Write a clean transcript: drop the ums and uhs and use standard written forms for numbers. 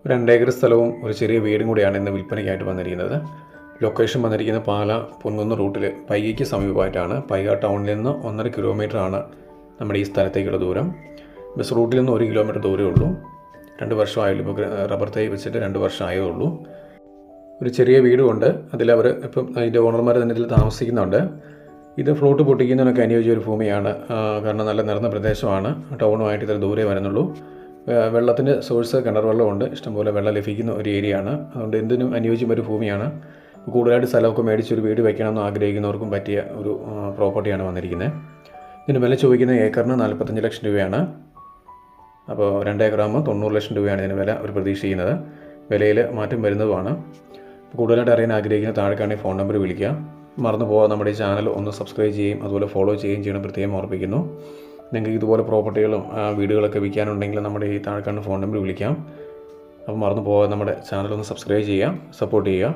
ഒരു 2 ഏക്കർ സ്ഥലവും ഒരു ചെറിയ വീടും കൂടിയാണ് ഇന്ന് വിൽപ്പനയ്ക്കായിട്ട് വന്നിരിക്കുന്നത്. ലൊക്കേഷൻ വന്നിരിക്കുന്നത് പാല പൊൻകുന്ന് റൂട്ടിൽ പൈകയ്ക്ക് സമീപമായിട്ടാണ്. പൈക ടൗണിൽ നിന്ന് 1.5 കിലോമീറ്ററാണ് നമ്മുടെ ഈ സ്ഥലത്തേക്കുള്ള ദൂരം. ബസ് റൂട്ടിൽ നിന്ന് 1 കിലോമീറ്റർ ദൂരമേ ഉള്ളൂ. 2 വർഷമായുള്ളൂ. ഇപ്പോൾ റബ്ബർ തൈ വെച്ചിട്ട് 2 വർഷം ആയേ ഉള്ളൂ. ഒരു ചെറിയ വീടുമുണ്ട്. അതിലവർ ഇപ്പം അതിൻ്റെ ഓണർമാർ തന്നെ ഇതിൽ താമസിക്കുന്നുണ്ട്. ഇത് ഫ്ലോട്ട് പൊട്ടിക്കുന്നതിനൊക്കെ അനുയോജ്യ ഒരു ഭൂമിയാണ്. കാരണം നല്ല നിറഞ്ഞ പ്രദേശമാണ്. ടൗണുമായിട്ട് ഇത്ര ദൂരെ വരുന്നുള്ളൂ. വെള്ളത്തിൻ്റെ സോഴ്സ് കിണർ വെള്ളമുണ്ട്. ഇഷ്ടംപോലെ വെള്ളം ലഭിക്കുന്ന ഒരു ഏരിയയാണ്. അതുകൊണ്ട് എന്തിനും അനുയോജ്യം ഒരു ഭൂമിയാണ്. കൂടുതലായിട്ട് സ്ഥലമൊക്കെ മേടിച്ചൊരു വീട് വയ്ക്കണമെന്ന് ആഗ്രഹിക്കുന്നവർക്കും പറ്റിയ ഒരു പ്രോപ്പർട്ടിയാണ് വന്നിരിക്കുന്നത്. ഇതിന് വില ചോദിക്കുന്ന ഏക്കറിന് 45 ലക്ഷം രൂപയാണ്. അപ്പോൾ 2 ഏക്കറാകുമ്പോൾ 90 ലക്ഷം രൂപയാണ് ഇതിന് വില ഒരു പ്രതീക്ഷിക്കുന്നത്. വിലയിൽ മാറ്റം വരുന്നതുമാണ്. കൂടുതലായിട്ട് അറിയാൻ ആഗ്രഹിക്കുന്ന താഴെക്കാണെങ്കിൽ ഫോൺ നമ്പർ വിളിക്കുക. മറന്നു പോകാൻ നമ്മുടെ ഈ ചാനൽ ഒന്ന് സബ്സ്ക്രൈബ് ചെയ്യുകയും അതുപോലെ ഫോളോ ചെയ്യുകയും ചെയ്യണം പ്രത്യേകം ഓർപ്പിക്കുന്നു. നിങ്ങൾക്ക് ഇതുപോലെ പ്രോപ്പർട്ടികളും വീടുകളൊക്കെ വിൽക്കാനുണ്ടെങ്കിൽ നമ്മുടെ ഈ താഴെക്കാണ് ഫോൺ നമ്പർ വിളിക്കാം. അപ്പോൾ മറന്നു പോകാൻ നമ്മുടെ ചാനൽ ഒന്ന് സബ്സ്ക്രൈബ് ചെയ്യുക, സപ്പോർട്ട് ചെയ്യുക.